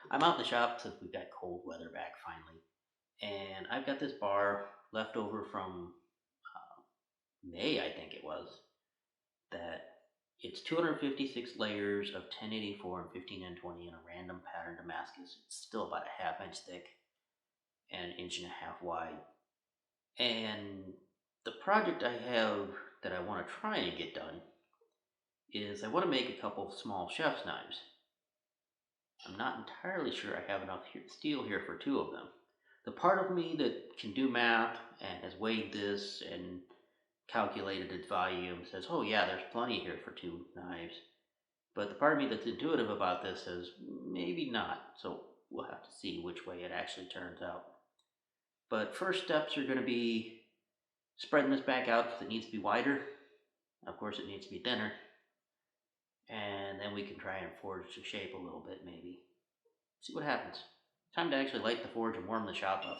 I'm out in the shop since we've got cold weather back finally, and I've got this bar left over from May, I think it was, that it's 256 layers of 1084 and 15N20 in a random pattern Damascus. It's still about a half inch thick and an inch and a half wide. And the project I have that I want to try and get done is I want to make a couple of small chef's knives. I'm not entirely sure I have enough steel here for two of them. The part of me that can do math and has weighed this and calculated its volume says, oh yeah, there's plenty here for two knives. But the part of me that's intuitive about this says, maybe not. So we'll have to see which way it actually turns out. But first steps are going to be spreading this back out because it needs to be wider. Of course, it needs to be thinner. And then we can try and forge the shape a little bit, maybe. See what happens. Time to actually light the forge and warm the shop up.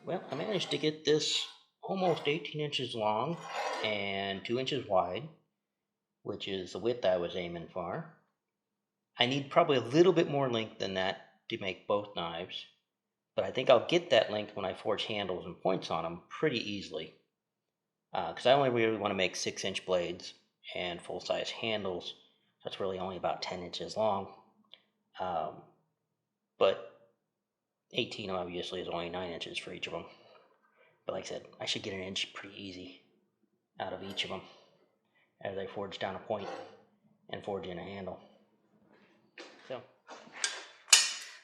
Well, I managed to get this almost 18 inches long and 2 inches wide, which is the width I was aiming for. I need probably a little bit more length than that to make both knives, but I think I'll get that length when I forge handles and points on them pretty easily. Because I only really want to make 6-inch blades and full-size handles. That's really only about 10 inches long. But 18 obviously is only 9 inches for each of them. But like I said, I should get an inch pretty easy out of each of them as I forge down a point and forge in a handle. So,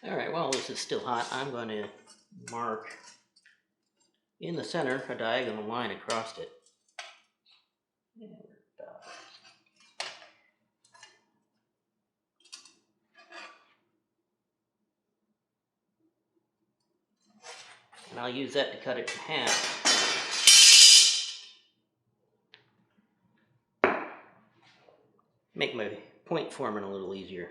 alright, while this is still hot, I'm going to mark in the center a diagonal line across it. And I'll use that to cut it in half. Make my point forming a little easier.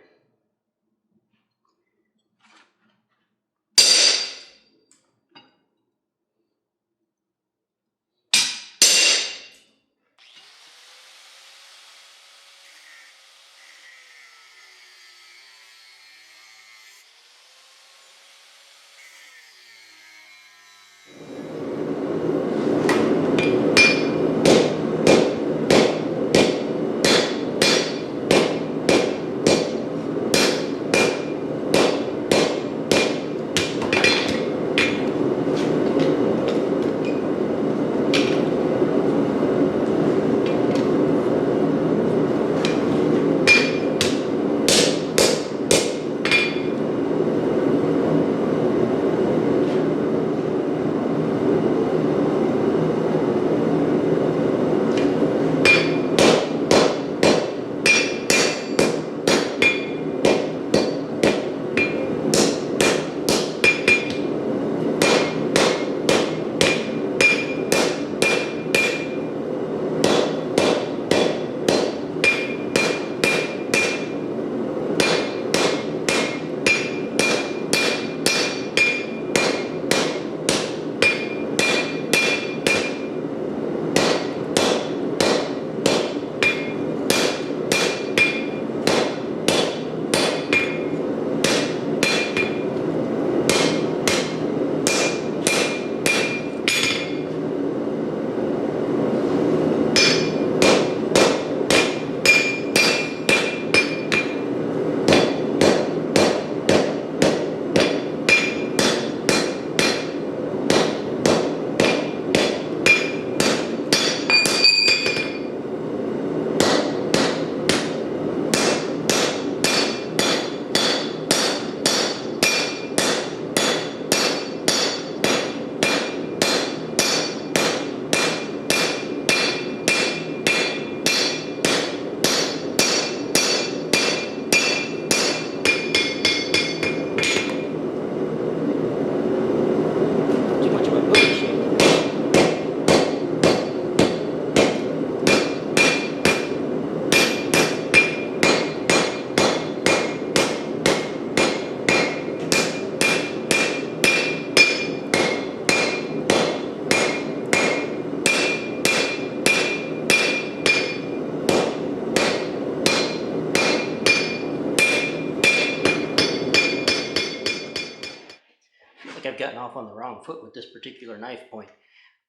off on the wrong foot with this particular knife point.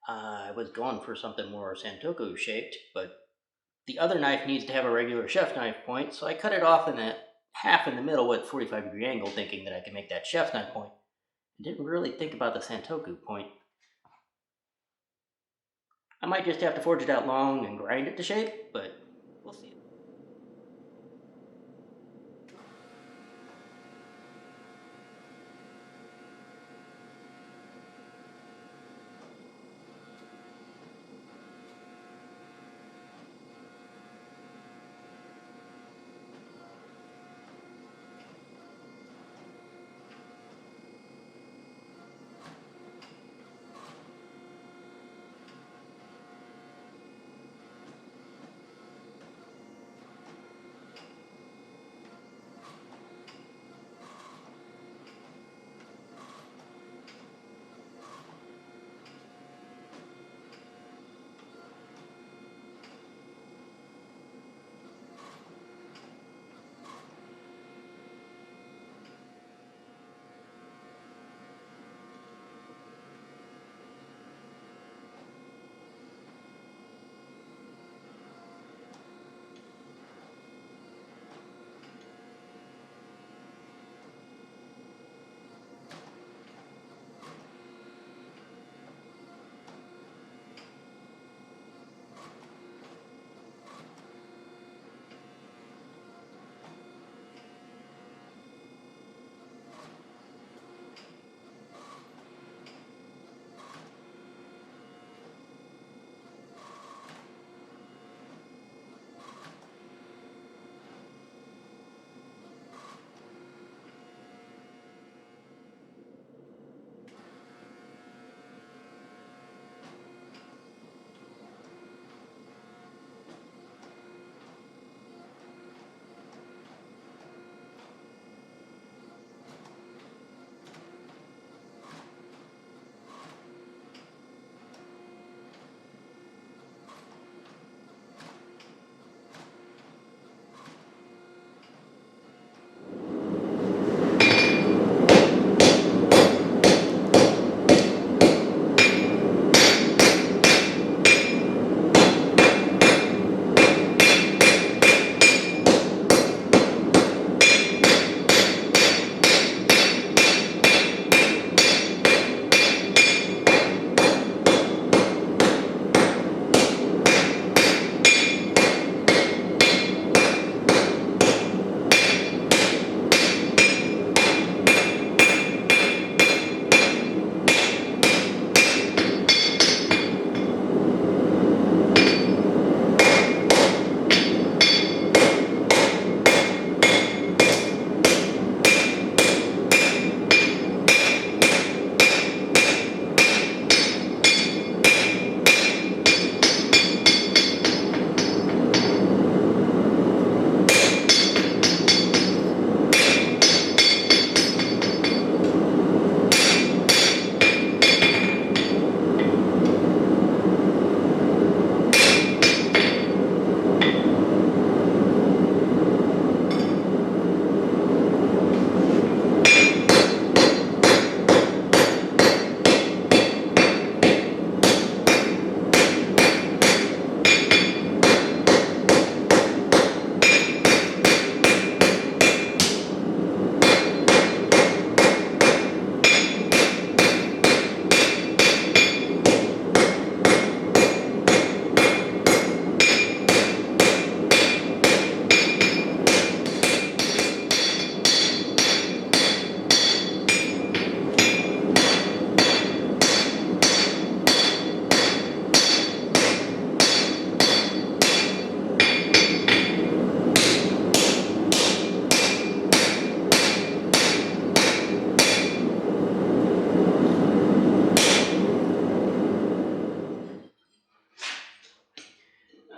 I was going for something more Santoku shaped, but the other knife needs to have a regular chef knife point, so I cut it off in that half in the middle with 45-degree angle, thinking that I could make that chef knife point. I didn't really think about the Santoku point. I might just have to forge it out long and grind it to shape, but we'll see.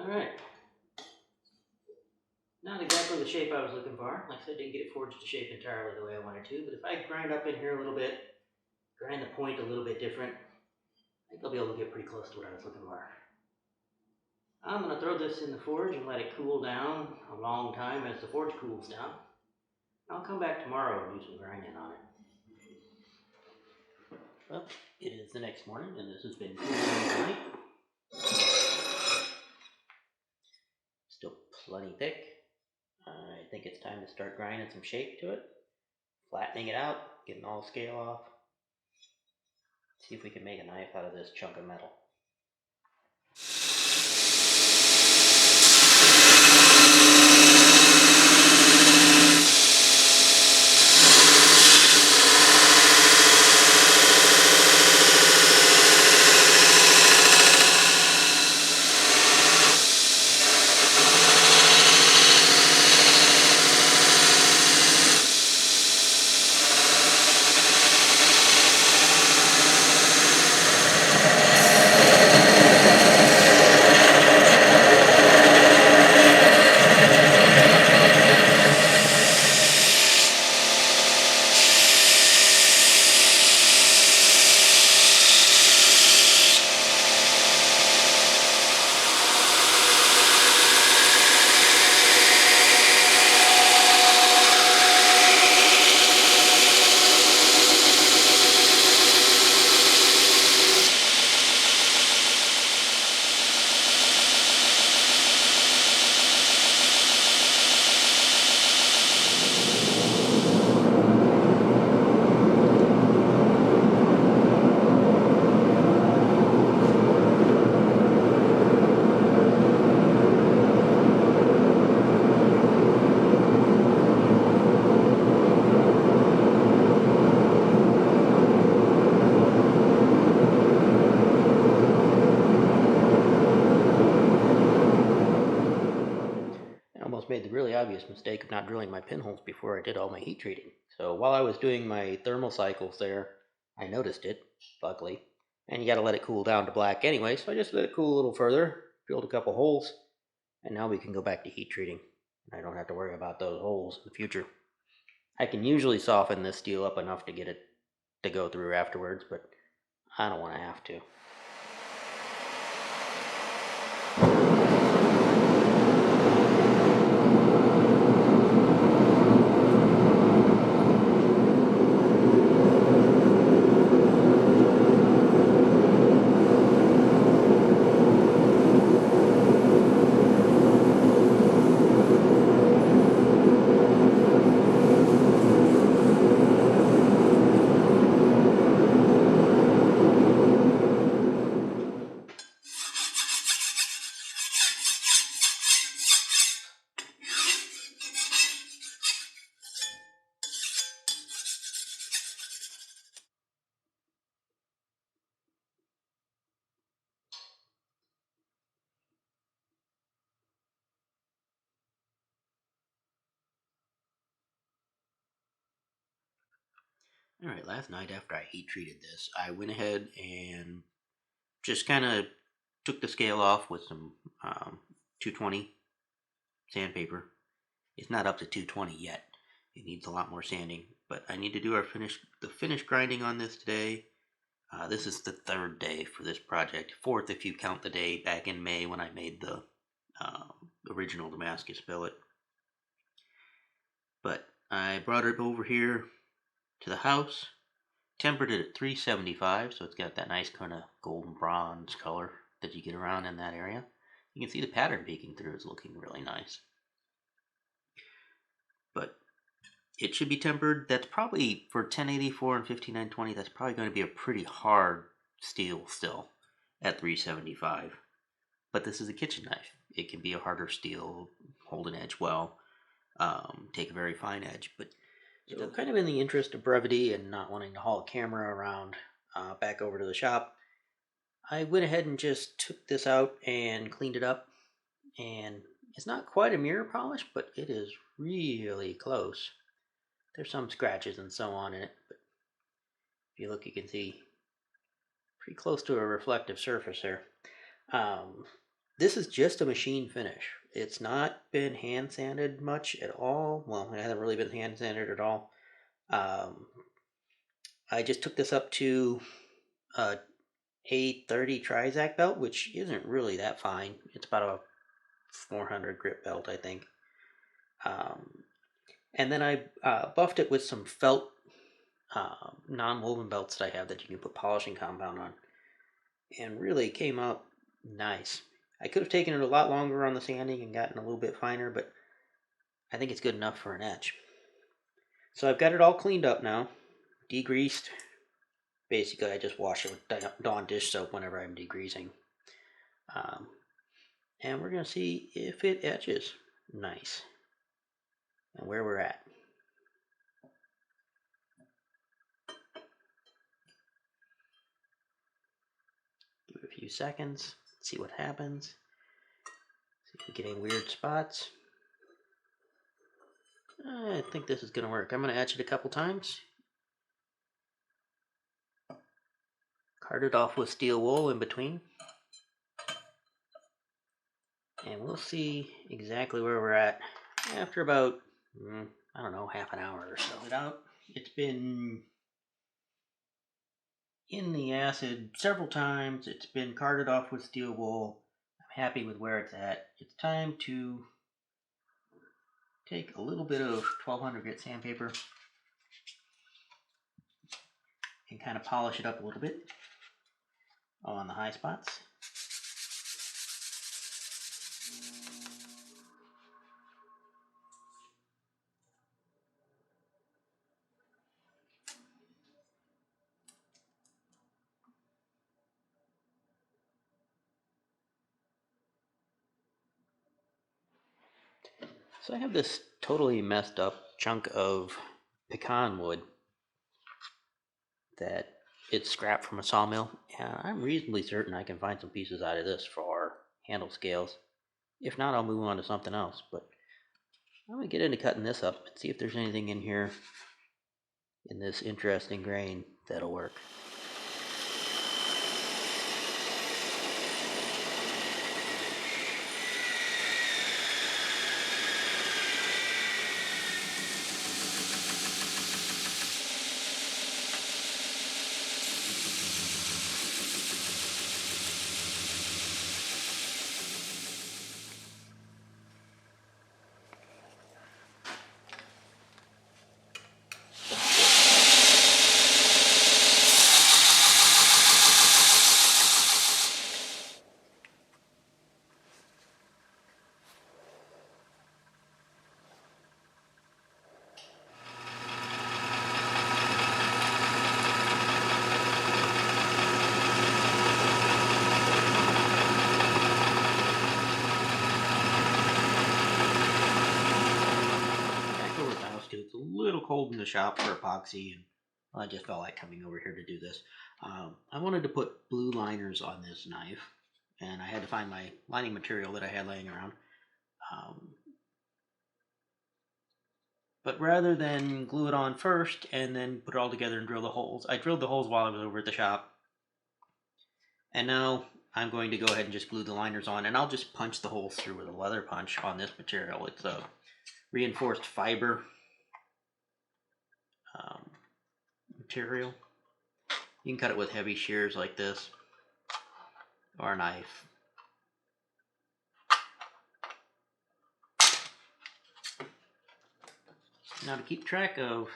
Alright. Not exactly the shape I was looking for. Like I said, didn't get it forged to shape entirely the way I wanted to, but if I grind up in here a little bit, grind the point a little bit different, I think I'll be able to get pretty close to what I was looking for. I'm going to throw this in the forge and let it cool down a long time as the forge cools down. I'll come back tomorrow and do some grinding on it. Well, it is the next morning, and this has been cooling overnight. Still plenty thick. I think it's time to start grinding some shape to it, flattening it out, getting all the scale off. See if we can make a knife out of this chunk of metal. I almost made the really obvious mistake of not drilling my pinholes before I did all my heat treating. So while I was doing my thermal cycles there, I noticed it, luckily. And you gotta let it cool down to black anyway, so I just let it cool a little further, drilled a couple holes, and now we can go back to heat treating. I don't have to worry about those holes in the future. I can usually soften this steel up enough to get it to go through afterwards, but I don't want to have to. Alright, last night after I heat treated this, I went ahead and just kind of took the scale off with some 220 sandpaper. It's not up to 220 yet. It needs a lot more sanding, but I need to do the finish grinding on this today. This is the third day for this project, fourth if you count the day back in May when I made the original Damascus billet. But I brought it over here to the house, tempered it at 375, so it's got that nice kind of golden bronze color that you get around in that area. You can see the pattern peeking through. It's looking really nice. But it should be tempered. That's probably, for 1084 and 5920, that's probably going to be a pretty hard steel still at 375. But this is a kitchen knife. It can be a harder steel, hold an edge well, take a very fine edge. But so kind of in the interest of brevity and not wanting to haul a camera around back over to the shop, I went ahead and just took this out and cleaned it up. And it's not quite a mirror polish, but it is really close. There's some scratches and so on in it, but if you look, you can see pretty close to a reflective surface there. This is just a machine finish. It's not been hand sanded much at all. Well, it hasn't really been hand sanded at all. I just took this up to a A30 Trizac belt, which isn't really that fine. It's about a 400 grit belt, I think. And then I buffed it with some felt non-woven belts that I have that you can put polishing compound on, and really came out nice. I could have taken it a lot longer on the sanding and gotten a little bit finer, but I think it's good enough for an etch. So I've got it all cleaned up now, degreased. Basically, I just wash it with Dawn dish soap whenever I'm degreasing. And we're going to see if it etches nice and where we're at. Give it a few seconds, see what happens. See if we get any weird spots. I think this is going to work. I'm going to etch it a couple times. Card it off with steel wool in between. And we'll see exactly where we're at after about, I don't know, half an hour or so. It's been in the acid several times. It's been carded off with steel wool. I'm happy with where it's at. It's time to take a little bit of 1200 grit sandpaper and kind of polish it up a little bit on the high spots. So I have this totally messed up chunk of pecan wood that it's scrap from a sawmill, and I'm reasonably certain I can find some pieces out of this for handle scales. If not, I'll move on to something else, but I'm going to get into cutting this up and see if there's anything in here in this interesting grain that'll work. It's a little cold in the shop for epoxy, and I just felt like coming over here to do this. I wanted to put blue liners on this knife, and I had to find my lining material that I had laying around. But rather than glue it on first and then put it all together and drill the holes, I drilled the holes while I was over at the shop. And now I'm going to go ahead and just glue the liners on, and I'll just punch the holes through with a leather punch on this material. It's a reinforced fiber material. You can cut it with heavy shears like this, or a knife. Now to keep track of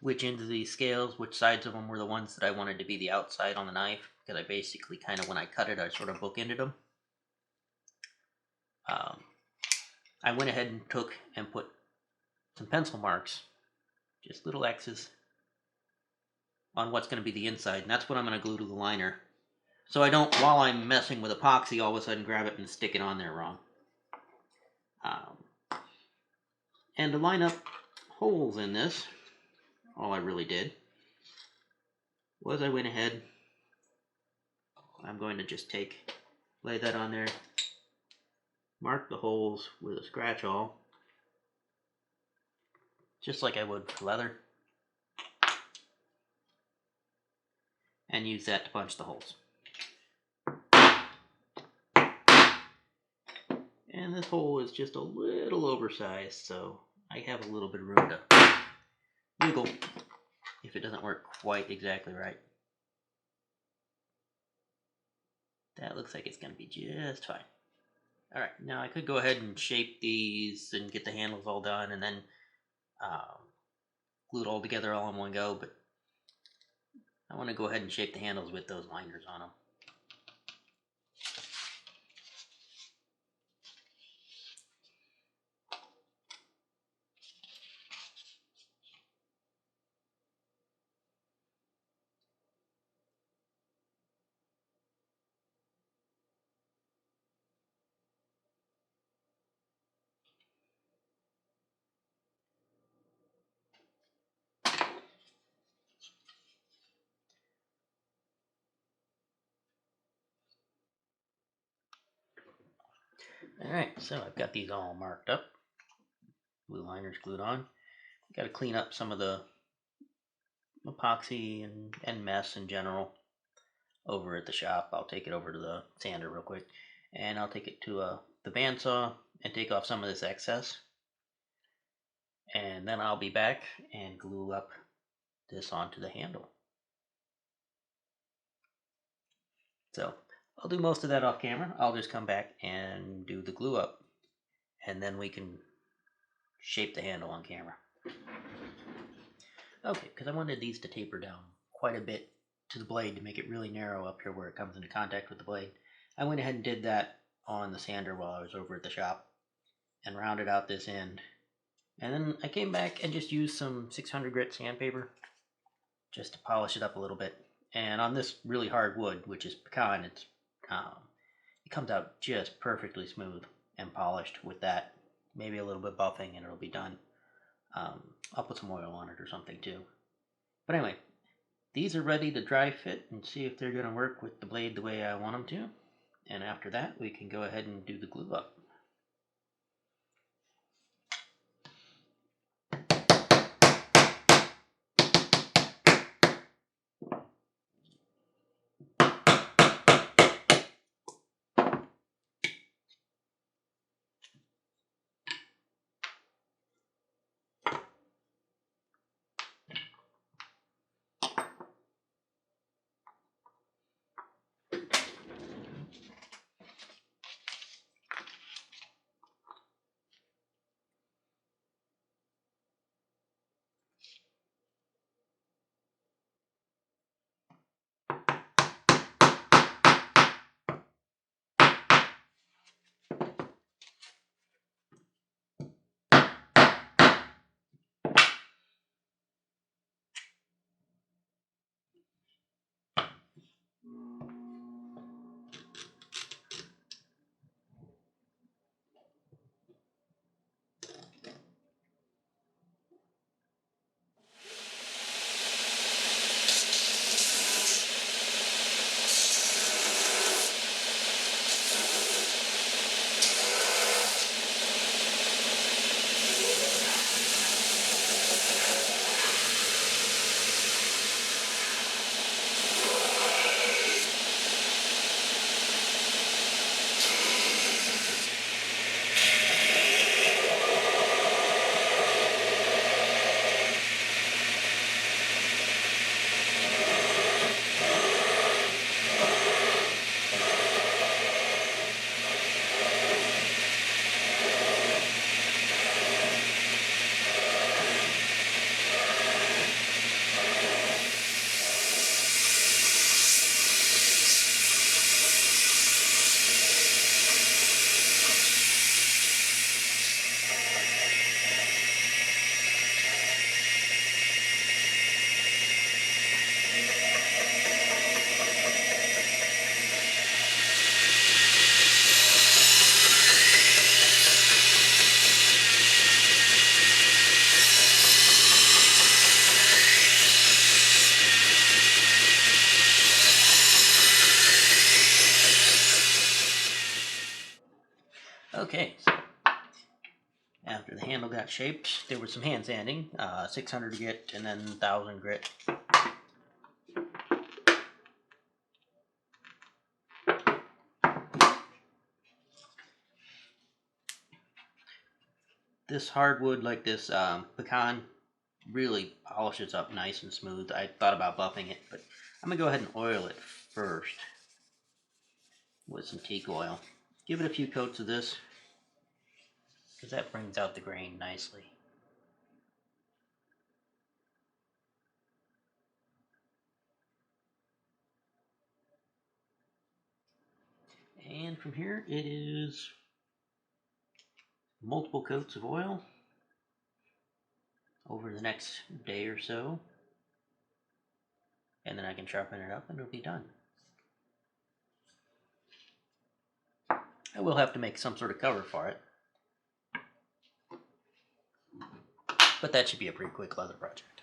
which ends of these scales, which sides of them were the ones that I wanted to be the outside on the knife, because I basically kind of, when I cut it, I sort of bookended them. I went ahead and took and put some pencil marks, just little X's, on what's going to be the inside, and that's what I'm going to glue to the liner. So I don't, while I'm messing with epoxy, all of a sudden grab it and stick it on there wrong. And to line up holes in this, all I really did was I went ahead, I'm going to just lay that on there, mark the holes with a scratch awl, just like I would for leather, and use that to punch the holes. And this hole is just a little oversized, so I have a little bit of room to wiggle if it doesn't work quite exactly right. That looks like it's going to be just fine. Alright, now I could go ahead and shape these and get the handles all done and then glue it all together all in one go, but I want to go ahead and shape the handles with those liners on them. Alright, so I've got these all marked up. Blue liners glued on. Got to clean up some of the epoxy and mess in general over at the shop. I'll take it over to the sander real quick, and I'll take it to the bandsaw and take off some of this excess, and then I'll be back and glue up this onto the handle. So I'll do most of that off camera. I'll just come back and do the glue up, and then we can shape the handle on camera. Okay, because I wanted these to taper down quite a bit to the blade to make it really narrow up here where it comes into contact with the blade. I went ahead and did that on the sander while I was over at the shop and rounded out this end. And then I came back and just used some 600 grit sandpaper just to polish it up a little bit. And on this really hard wood, which is pecan, it comes out just perfectly smooth and polished with that. Maybe a little bit buffing and it'll be done. I'll put some oil on it or something too. But anyway, these are ready to dry fit and see if they're going to work with the blade the way I want them to. And after that, we can go ahead and do the glue up. Okay, so after the handle got shaped, there was some hand sanding, 600 grit and then 1000 grit. This hardwood, like this pecan, really polishes up nice and smooth. I thought about buffing it, but I'm going to go ahead and oil it first with some teak oil. Give it a few coats of this, because that brings out the grain nicely. from here, it is multiple coats of oil over the next day or so, and then I can sharpen it up and it'll be done. I will have to make some sort of cover for it, but that should be a pretty quick leather project.